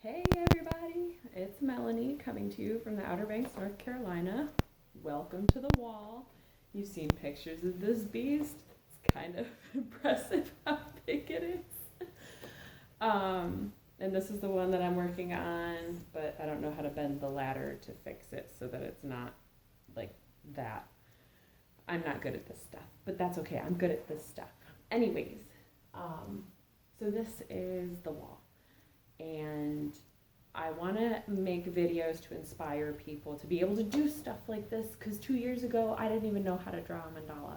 Hey everybody, it's Melanie coming to you from the Outer Banks, North Carolina. Welcome to the wall. You've seen pictures of this beast. It's kind of impressive how big it is. And this is the one that I'm working on, but I don't know how to bend the ladder to fix it so that it's not like that. I'm not good at this stuff, but that's okay. I'm good at this stuff. Anyways, so this is the wall. And I want to make videos to inspire people to be able to do stuff like this, because 2 years ago I didn't even know how to draw a mandala.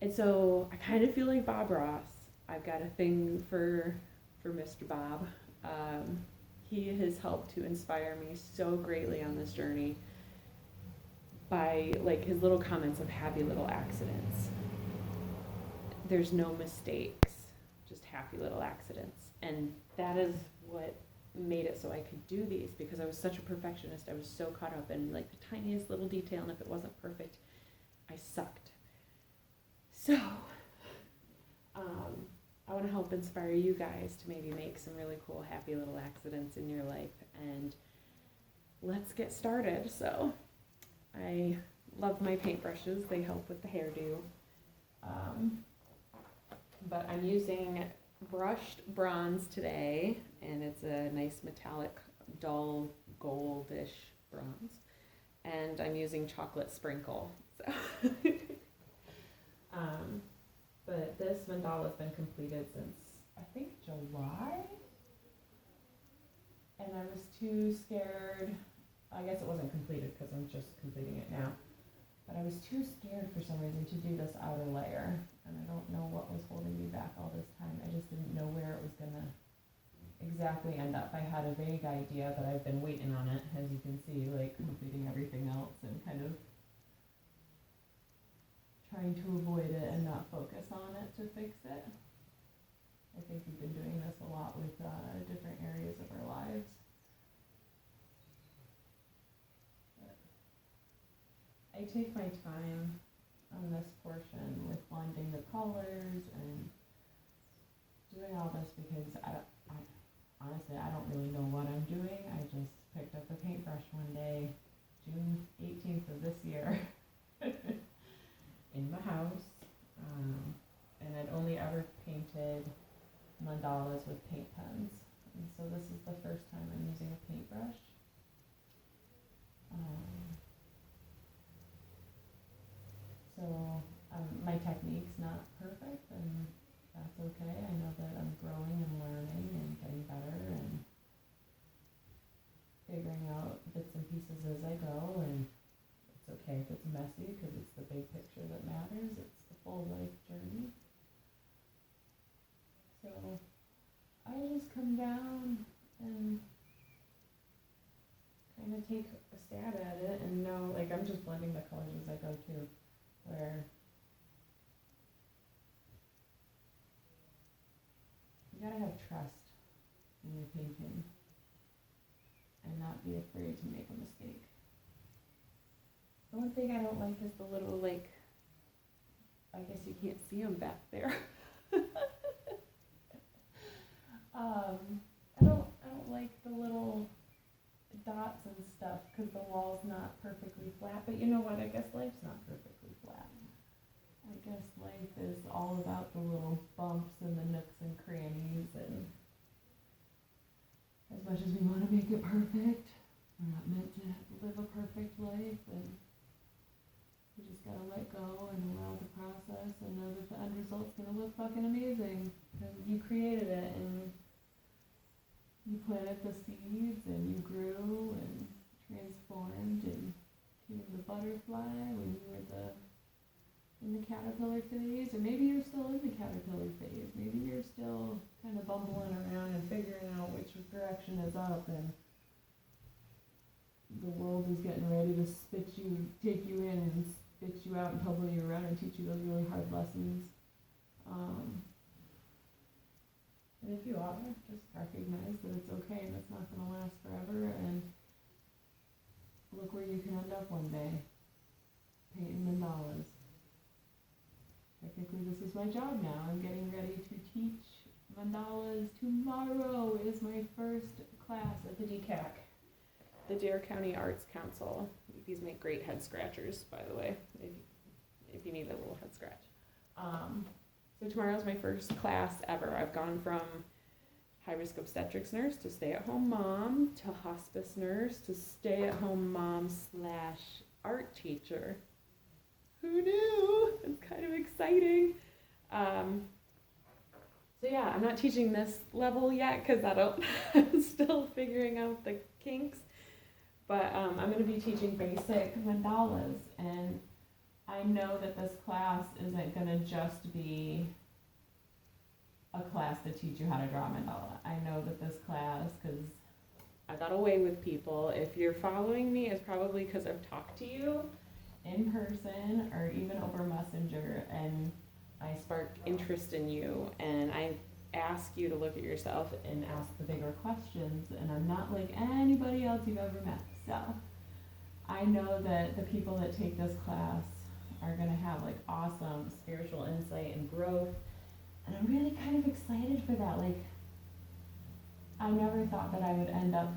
And so I kind of feel like Bob Ross. I've got a thing for Mr. Bob. He has helped to inspire me so greatly on this journey by like his little comments of happy little accidents. There's no mistakes, just happy little accidents. And that is what made it so I could do these, because I was such a perfectionist. I was so caught up in like the tiniest little detail, and if it wasn't perfect, I sucked. So I want to help inspire you guys to maybe make some really cool happy little accidents in your life, and let's get started. So I love my paintbrushes. They help with the hairdo. But I'm using brushed bronze today, and it's a nice metallic dull goldish bronze, and I'm using chocolate sprinkle. So but this mandala has been completed since I think July, and I was too scared. I guess it wasn't completed because I'm just completing it now, but I was too scared for some reason to do this outer layer, and I don't know what was holding me back all this time. I just didn't know where it was going to exactly end up. I had a vague idea, but I've been waiting on it, as you can see, like completing everything else and kind of trying to avoid it and not focus on it to fix it. I think we've been doing this a lot with different areas of our lives. I take my time on this portion with blending the colors and doing all this because honestly, I don't really know what I'm doing. I just picked up a paintbrush one day, June 18th of this year, in my house, and I'd only ever painted mandalas with paint pens, and so this is the first time I'm using a paintbrush. So my technique's not perfect, and that's okay. I know that I'm growing and learning and getting better and figuring out bits and pieces as I go, and it's okay if it's messy because it's the big picture that matters. It's the full life journey. So I just come down and kind of take a stab at it and know, like, I'm just blending the colors as I go too, where you gotta have trust in your painting and not be afraid to make a mistake. The one thing I don't like is the little, like, I guess you can't see them back there. I don't like the little dots and stuff because the wall's not perfectly flat. But you know what? I guess life's not perfectly flat. I guess life is all about the little bumps and the nooks and crannies, and as much as we want to make it perfect, we're not meant to live a perfect life, and we just gotta let go and allow the process and know that the end result's gonna look fucking amazing because you created it and you planted the seeds and you grew and transformed and became the butterfly when you were in the caterpillar phase, or maybe you're still in the caterpillar phase. Maybe you're still kind of bumbling around and figuring out which direction is up, and the world is getting ready to take you in and spit you out and tumble you around and teach you those really hard lessons. And if you are, just recognize that it's okay and it's not going to last forever, and look where you can end up one day, painting mandalas. Technically, this is my job now. I'm getting ready to teach Mandalas. Tomorrow is my first class at the DCAC, the Dare County Arts Council. These make great head scratchers, by the way, if you need a little head scratch. So tomorrow's my first class ever. I've gone from high-risk obstetrics nurse to stay-at-home mom to hospice nurse to stay-at-home mom / art teacher. Who knew? It's kind of exciting. So yeah, I'm not teaching this level yet because I'm still figuring out the kinks. But I'm going to be teaching basic mandalas, and I know that this class isn't going to just be a class to teach you how to draw a mandala. I know that this class, because I got away with people, if you're following me, it's probably because I've talked to you in person or even over Messenger, and I spark interest in you, and I ask you to look at yourself and ask the bigger questions, and I'm not like anybody else you've ever met. So I know that the people that take this class are going to have like awesome spiritual insight and growth, and I'm really kind of excited for that. Like, I never thought that I would end up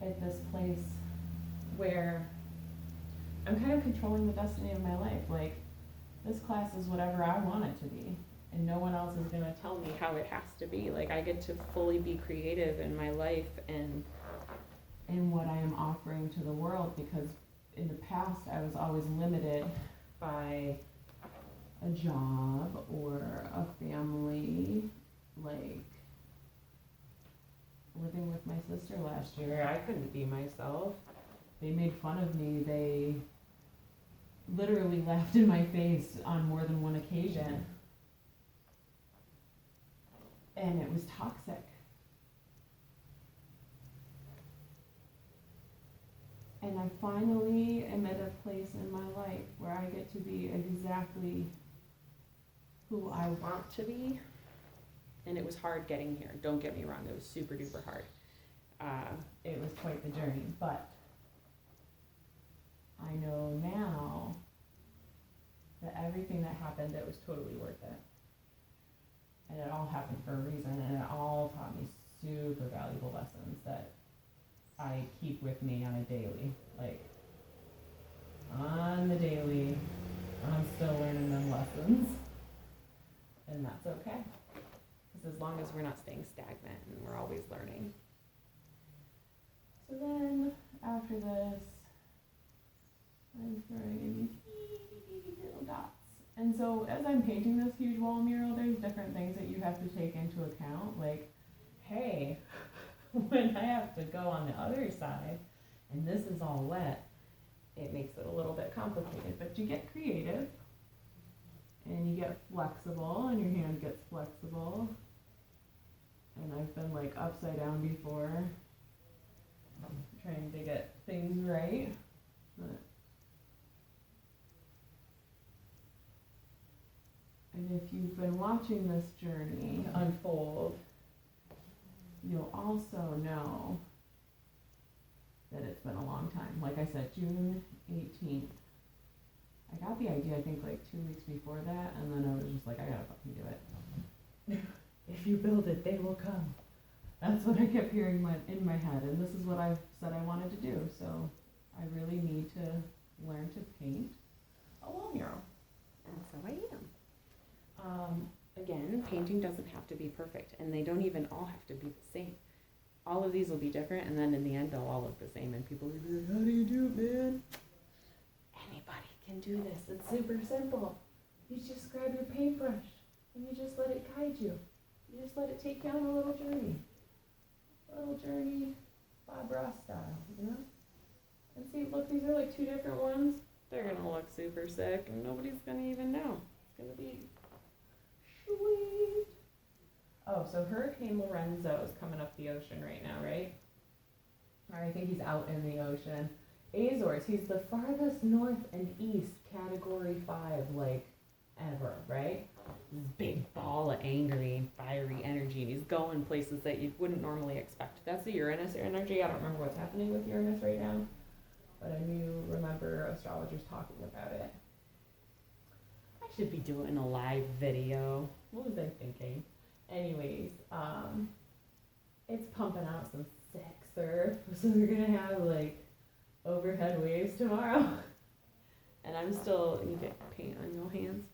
at this place where I'm kind of controlling the destiny of my life. Like, this class is whatever I want it to be, and no one else is going to tell me how it has to be. Like, I get to fully be creative in my life and in what I am offering to the world, because in the past I was always limited by a job or a family. Like, living with my sister last year, I couldn't be myself. They made fun of me. They literally laughed in my face on more than one occasion. And it was toxic. And I finally am at a place in my life where I get to be exactly who I want to be. And it was hard getting here. Don't get me wrong, it was super duper hard. It was quite the journey, but I know now that everything that happened, it was totally worth it. And it all happened for a reason, and it all taught me super valuable lessons that I keep with me on a daily. Like, on the daily, I'm still learning them lessons. And that's okay. Because as long as we're not staying stagnant and we're always learning. So then, after this, I'm throwing in these little dots. And so as I'm painting this huge wall mural, there's different things that you have to take into account. Like, hey, when I have to go on the other side, and this is all wet, it makes it a little bit complicated. But you get creative, and you get flexible, and your hand gets flexible. And I've been like upside down before, trying to get things right. But and if you've been watching this journey unfold, you'll also know that it's been a long time. Like I said, June 18th. I got the idea, I think, like 2 weeks before that, and then I was just like, I gotta fucking do it. If you build it, they will come. That's what I kept hearing in my head, and this is what I've said I wanted to do. So I really need to learn to paint a wall mural, and so I am. Again, painting doesn't have to be perfect, and they don't even all have to be the same. All of these will be different, and then in the end, they'll all look the same, and people will be like, how do you do it, man? Anybody can do this. It's super simple. You just grab your paintbrush, and you just let it guide you. You just let it take you on a little journey. Bob Ross style, you know? And see, look, these are like two different ones. They're going to look super sick, and nobody's going to even know. It's going to be sweet. Oh, so Hurricane Lorenzo is coming up the ocean right now, right? Or I think he's out in the ocean. Azores, he's the farthest north and east, category 5, like, ever, right? This big ball of angry, fiery energy, and he's going places that you wouldn't normally expect. That's the Uranus energy. I don't remember what's happening with Uranus right now, but I do remember astrologers talking about it. I should be doing a live video. What was I thinking? Anyways, it's pumping out some sick surf, so we're gonna have like overhead waves tomorrow. And I'm still, you get paint on your hands.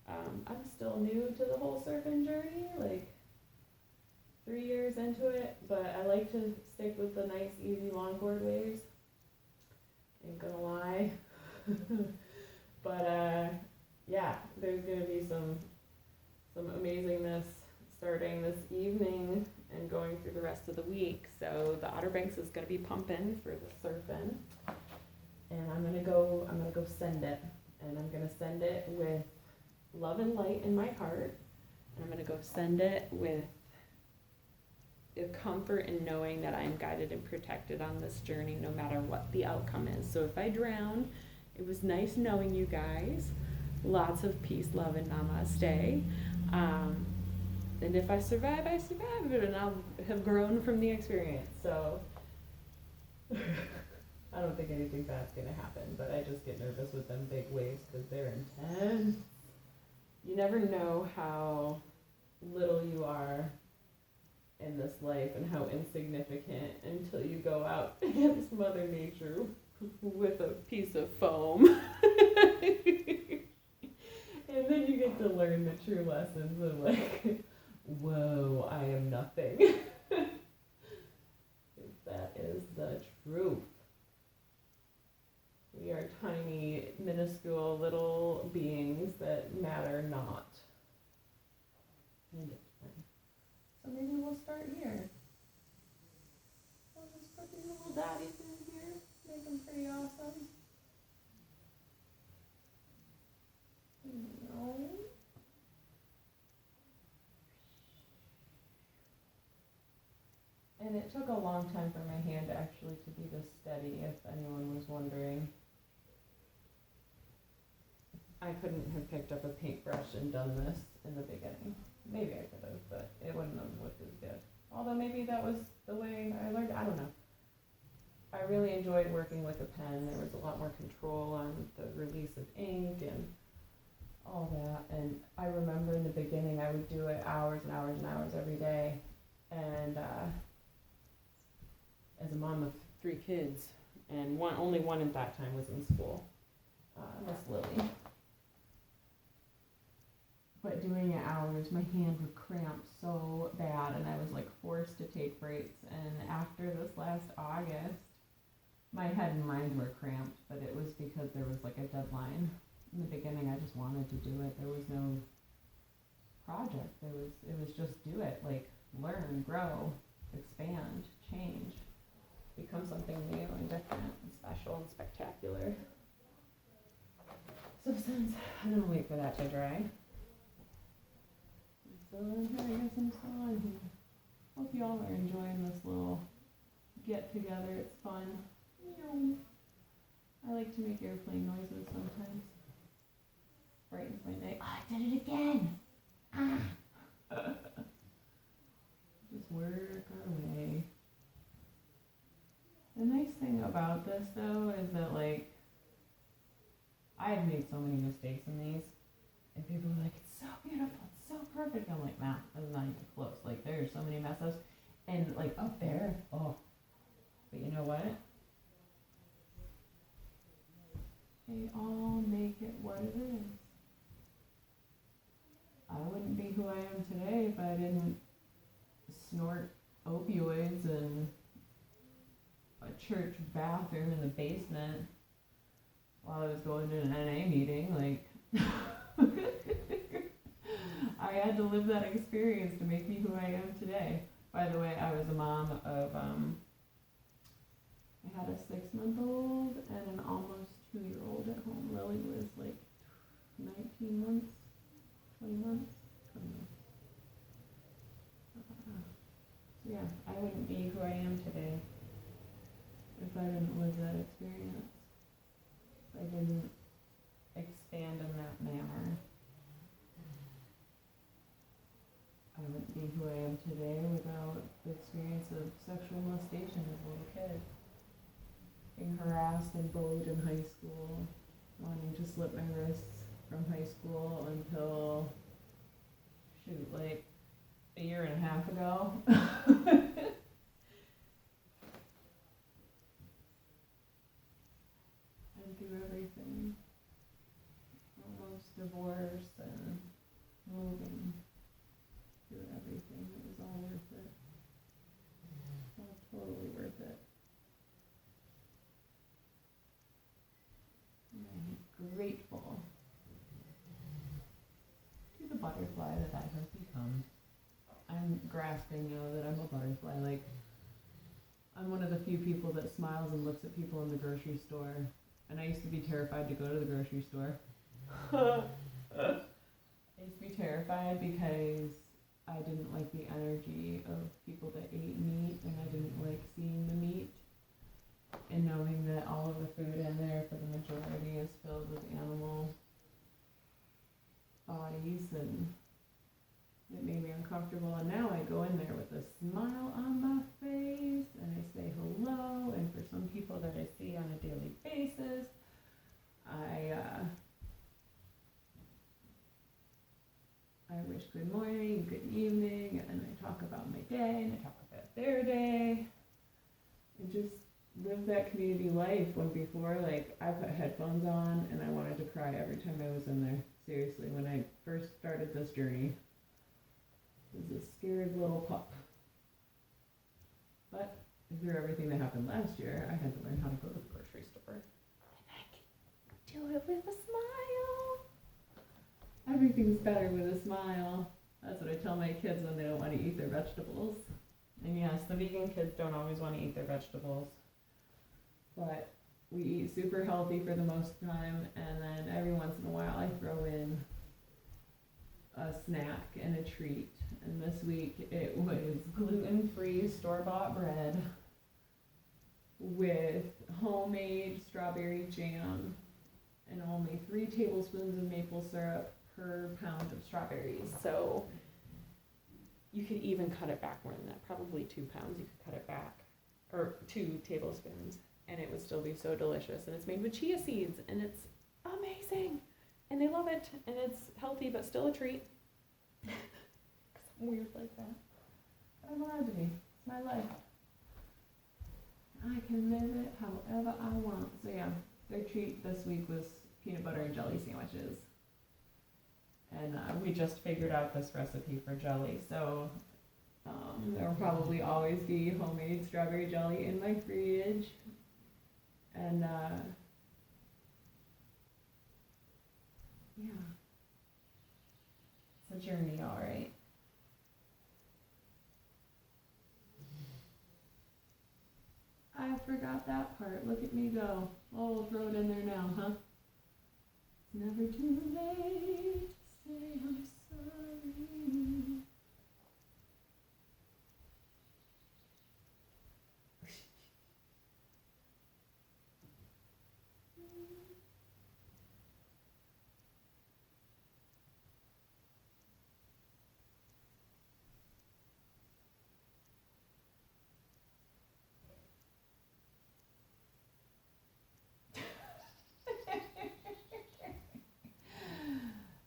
I'm still new to the whole surfing journey, like 3 years into it, but I like to stick with the nice, easy longboard waves. Ain't gonna lie. But yeah, there's gonna be some amazingness starting this evening and going through the rest of the week. So the Outer Banks is gonna be pumping for the surfing, and I'm gonna go send it, and I'm gonna send it with love and light in my heart, and I'm gonna go send it with the comfort in knowing that I'm guided and protected on this journey no matter what the outcome is. So if I drown, it was nice knowing you guys. Lots of peace, love, and namaste. And if I survive, I survive, and I'll have grown from the experience. So I don't think anything bad's gonna happen, but I just get nervous with them big waves because they're intense. You never know how little you are in this life and how insignificant until you go out against Mother Nature with a piece of foam. And then you get to learn the true lessons of like, whoa, I am nothing. That is the truth. We are tiny, minuscule little beings that matter not. So maybe we'll start here. We'll just put these little daddies in here, make them pretty awesome. No. And it took a long time for my hand actually to be this steady, if anyone was wondering. I couldn't have picked up a paintbrush and done this in the beginning. Maybe I could have, but it wouldn't have looked as good. Although maybe that was the way I learned, I don't know. I really enjoyed working with a pen. There was a lot more control on the release of ink and all that. And I remember in the beginning I would do it hours and hours and hours every day. And as a mom of 3 kids, and only one at that time was in school, Miss Lily. But doing it hours, my hand would cramp so bad, and I was like forced to take breaks. And after this last August, my head and mind were cramped, but it was because there was like a deadline. In the beginning, I just wanted to do it. There was no project. It was just do it, like learn, grow, expand, change, become something new and different and special and spectacular. So since I'm gonna wait for that to dry. So here, I guess I'm still on here. Hope you all are enjoying this little get together. It's fun. I like to make airplane noises sometimes. Brightens my night. Oh, I did it again. Just work our way. The nice thing about this though is that like I have made so many mistakes in these, and people are like, it's so beautiful, it's so perfect. I'm like, nah, that's not even close. Like there's so many mess ups, and like up there, oh. But you know what? They all make it what it is. I wouldn't be who I am today if I didn't snort opioids in a church bathroom in the basement while I was going to an NA meeting. Like, I had to live that experience to make me who I am today. By the way, I was a mom of, I had a 6-month-old and an almost 2-year-old at home. Lily was like 19 months, 20 months. So yeah, I wouldn't be who I am today if I didn't live that experience. If I didn't expand in that manner. I wouldn't be who I am today without the experience of sexual molestation as a little kid. Being harassed and bullied in high school, wanting to slit my wrists, from high school until, shoot, like a year and a half ago. And through everything, almost divorce and moving, through everything, it was all worth it. All totally worth it. And I'm grateful to the butterfly that I have become. I'm grasping now that I'm a butterfly. Like, I'm one of the few people that smiles and looks at people in the grocery store. And I used to be terrified to go to the grocery store. I used to be terrified because I didn't like the energy of people that ate meat, and I didn't like seeing the meat. And knowing that all of the food in there for the majority is filled with animal bodies, and it made me uncomfortable. And now I go in there with a smile on my face, and I say hello. And for some people that I see on a daily basis, I wish good morning, good evening, and I talk about my day, and I talk about their day, and just live that community life. When before, like, I put headphones on and I wanted to cry every time I was in there. Seriously, when I first started this journey, I was a scared little pup. But through everything that happened last year, I had to learn how to go to the grocery store. And I can do it with a smile. Everything's better with a smile. That's what I tell my kids when they don't want to eat their vegetables. And yes, the vegan kids don't always want to eat their vegetables. But we eat super healthy for the most time, and then every once in a while I throw in a snack and a treat. And this week it was gluten-free store-bought bread with homemade strawberry jam and only 3 tablespoons of maple syrup per pound of strawberries. So you could even cut it back more than that, probably 2 pounds. You could cut it back, or 2 tablespoons, and it would still be so delicious. And it's made with chia seeds, and it's amazing, and they love it, and it's healthy but still a treat. Because I'm weird like that. But I'm allowed to be. It's my life. I can live it however I want. So yeah, their treat this week was peanut butter and jelly sandwiches. And we just figured out this recipe for jelly, so there will probably always be homemade strawberry jelly in my fridge. And yeah, it's a journey, all right. I forgot that part. Look at me go. Oh, we'll throw it in there now, huh? It's never too late. Say I'm sorry.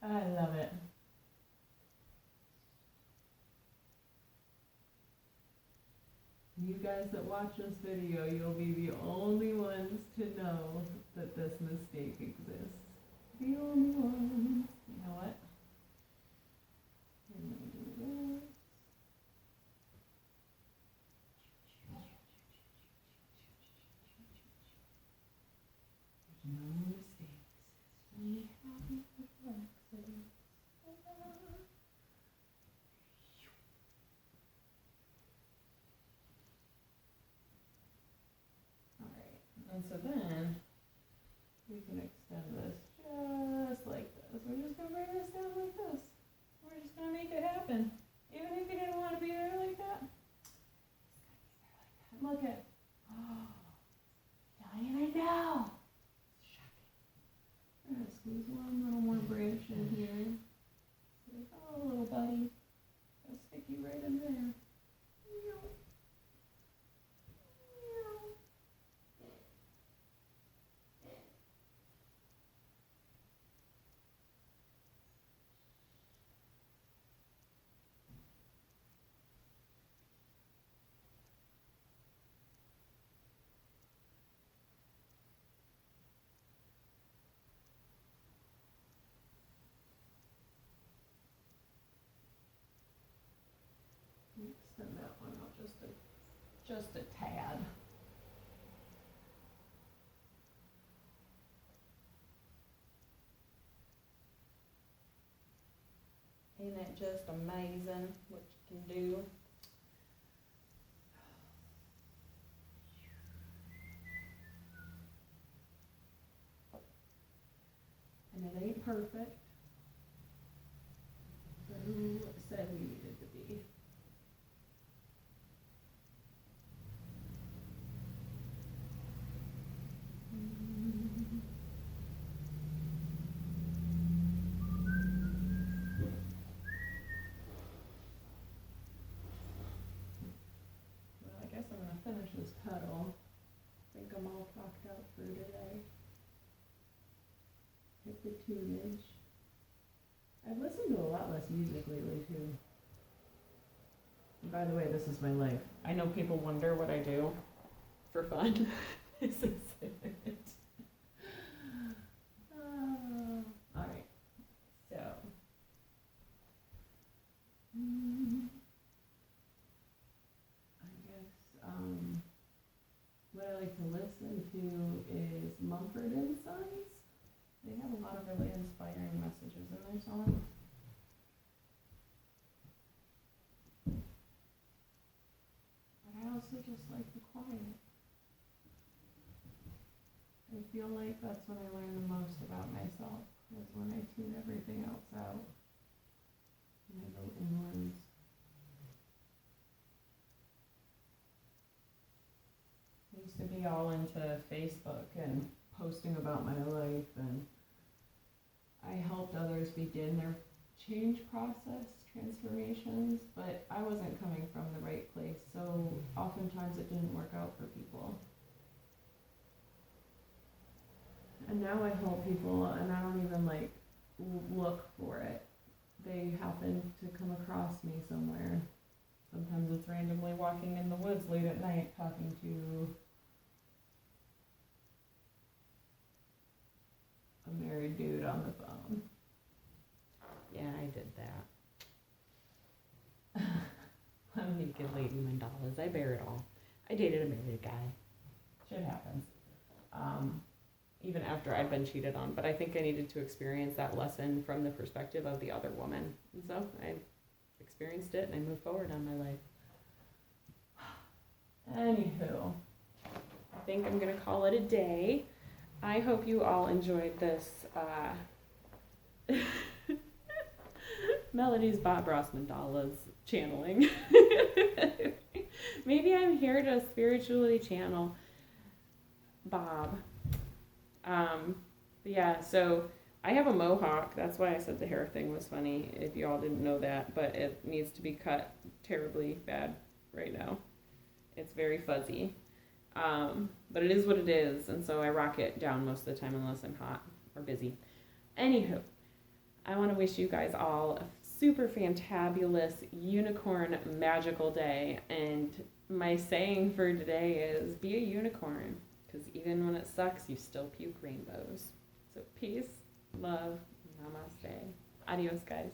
I love it. You guys that watch this video, you'll be the only ones to know that this mistake exists. The only ones. You know what? I'm gonna do this. There's no mistakes. Only happy perplexity. And so then we can extend this just like this. We're just going to bring this down like this. We're just going to make it happen. Even if you didn't want to be there like that. Look at, oh, don't even know. It's shocking. I'm going to squeeze one little more branch in here. Like, oh, little buddy. I'll stick you right in there. just a tad. Ain't it just amazing what you can do? And it ain't perfect. But who said we needed to be? Well, I guess I'm gonna finish this petal. I think I'm all talked out for today. Hit the tunage. I've listened to a lot less music lately too. And by the way, this is my life. I know people wonder what I do for fun. This is it. Alright, so. I guess what I like to listen to is Mumford and Sons. They have a lot of really inspiring messages in their songs. But I also just like the quiet. I feel like that's when I learn the most about myself, is when I tune everything else out and I go inwards. I used to be all into Facebook and posting about my life, and I helped others begin their change process, transformations, but I wasn't coming from the right place, so oftentimes it didn't work out for people. And now I help people, and I don't even look for it. They happen to come across me somewhere. Sometimes it's randomly walking in the woods late at night talking to a married dude on the phone. Yeah, I did that. I'm naked Lady Mandalas. I bear it all. I dated a married guy. Shit happens. Even after I'd been cheated on, but I think I needed to experience that lesson from the perspective of the other woman. And so I experienced it and I moved forward on my life. Anywho, I think I'm going to call it a day. I hope you all enjoyed this Melody's Bob Ross Mandalas channeling. Maybe I'm here to spiritually channel Bob. Yeah, so I have a mohawk. That's why I said the hair thing was funny, if you all didn't know that, but it needs to be cut terribly bad right now. It's very fuzzy. But it is what it is, and so I rock it down most of the time unless I'm hot or busy. Anywho, I want to wish you guys all a super fantabulous unicorn magical day, and my saying for today is be a unicorn, because even when it sucks, you still puke rainbows. So peace, love, namaste. Adios, guys.